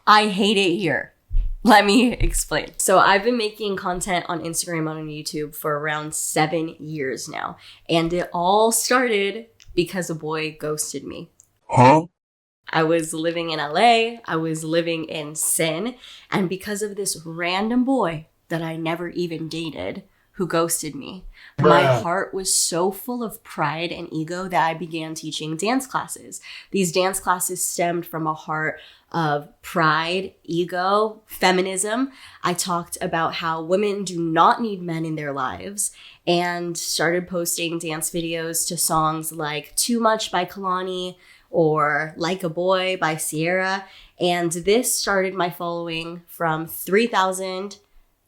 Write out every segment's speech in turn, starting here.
I hate it here. Let me explain. So I've been making content on Instagram and on YouTube for around 7 years now. And it all started because a boy ghosted me. Huh? I was living in LA. I was living in sin. And because of this random boy that I never even dated who ghosted me, my heart was so full of pride and ego that I began teaching dance classes. These dance classes stemmed from a heart of pride, ego, feminism. I talked about how women do not need men in their lives and started posting dance videos to songs like Too Much by Kalani or Like a Boy by Sierra. And this started my following from 3,000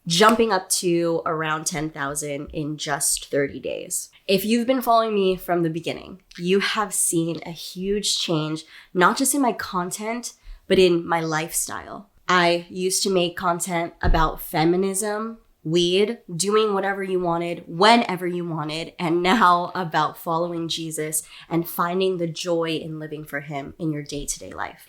jumping up to around 10,000 in just 30 days. If you've been following me from the beginning, you have seen a huge change, not just in my content, but in my lifestyle. I used to make content about feminism, weed, doing whatever you wanted, whenever you wanted, and now about following Jesus and finding the joy in living for him in your day-to-day life.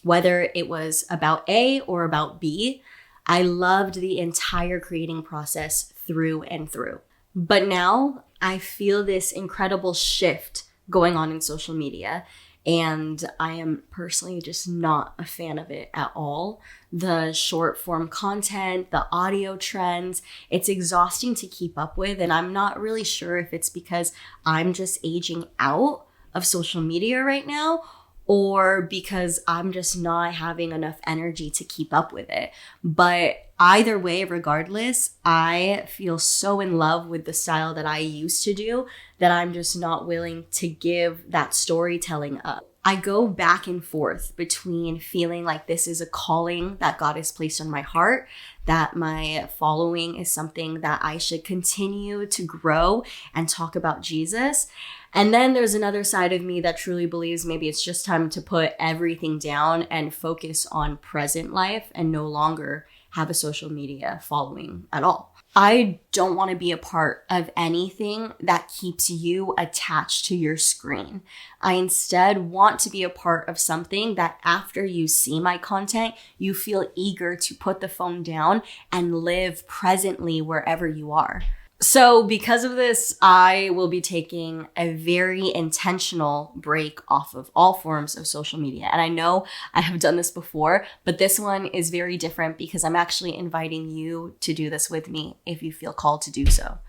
Whether it was about A or about B, I loved the entire creating process through and through. But now I feel this incredible shift going on in social media, and I am personally just not a fan of it at all. The short form content, the audio trends, it's exhausting to keep up with, and I'm not really sure if it's because I'm just aging out of social media right now, or because I'm just not having enough energy to keep up with it. But either way, regardless, I feel so in love with the style that I used to do that I'm just not willing to give that storytelling up. I go back and forth between feeling like this is a calling that God has placed on my heart, that my following is something that I should continue to grow and talk about Jesus. And then there's another side of me that truly believes maybe it's just time to put everything down and focus on present life and no longer have a social media following at all. I don't want to be a part of anything that keeps you attached to your screen. I instead want to be a part of something that after you see my content, you feel eager to put the phone down and live presently wherever you are. So because of this, I will be taking a very intentional break off of all forms of social media. And I know I have done this before, but this one is very different because I'm actually inviting you to do this with me if you feel called to do so.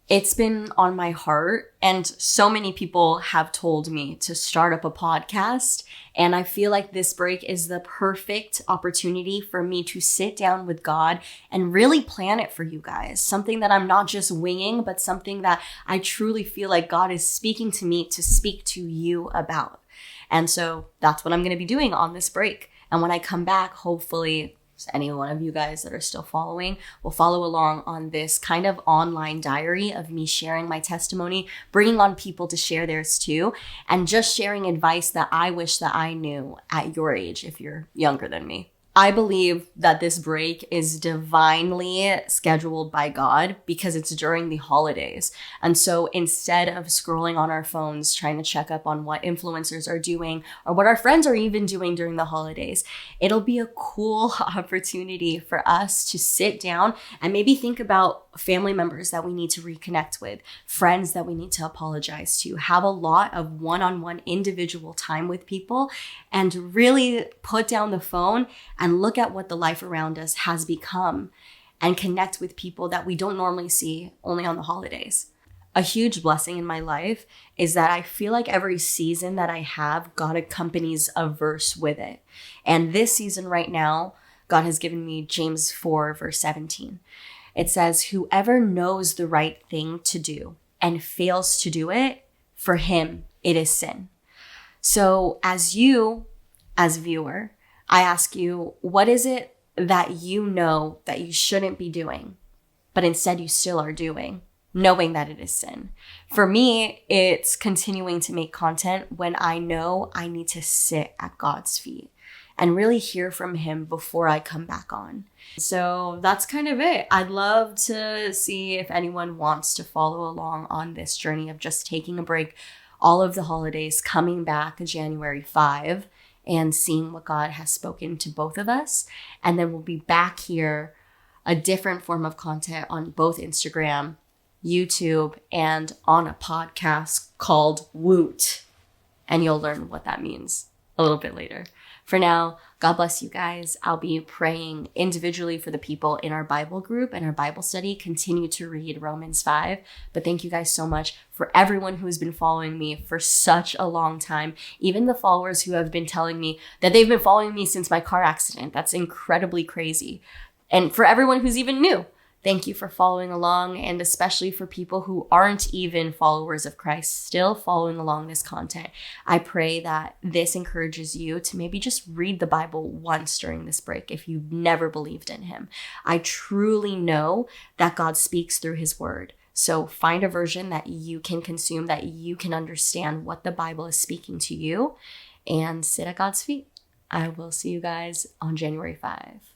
It's been on my heart, and so many people have told me to start up a podcast, and I feel like this break is the perfect opportunity for me to sit down with God and really plan it for you guys. Something that I'm not just winging, but something that I truly feel like God is speaking to me to speak to you about. And so that's what I'm going to be doing on this break. And when I come back, hopefully any one of you guys that are still following will follow along on this kind of online diary of me sharing my testimony, bringing on people to share theirs too, and just sharing advice that I wish that I knew at your age if you're younger than me. I believe that this break is divinely scheduled by God because it's during the holidays. And so instead of scrolling on our phones, trying to check up on what influencers are doing or what our friends are even doing during the holidays, it'll be a cool opportunity for us to sit down and maybe think about family members that we need to reconnect with, friends that we need to apologize to, have a lot of one-on-one individual time with people, and really put down the phone and look at what the life around us has become and connect with people that we don't normally see only on the holidays. A huge blessing in my life is that I feel like every season that I have, God accompanies a verse with it. And this season right now, God has given me James 4, verse 17. It says, "Whoever knows the right thing to do and fails to do it, for him it is sin." So as viewer, I ask you, what is it that you know that you shouldn't be doing, but instead you still are doing, knowing that it is sin? For me, it's continuing to make content when I know I need to sit at God's feet and really hear from him before I come back on. So that's kind of it. I'd love to see if anyone wants to follow along on this journey of just taking a break all of the holidays, coming back January 5, and seeing what God has spoken to both of us. And then we'll be back here, a different form of content on both Instagram, YouTube, and on a podcast called Woot. And you'll learn what that means a little bit later. For now, God bless you guys. I'll be praying individually for the people in our Bible group and our Bible study. Continue to read Romans 5. But thank you guys so much for everyone who has been following me for such a long time. Even the followers who have been telling me that they've been following me since my car accident. That's incredibly crazy. And for everyone who's even new, thank you for following along, and especially for people who aren't even followers of Christ, still following along this content. I pray that this encourages you to maybe just read the Bible once during this break if you've never believed in him. I truly know that God speaks through his word. So find a version that you can consume, that you can understand what the Bible is speaking to you, and sit at God's feet. I will see you guys on January 5.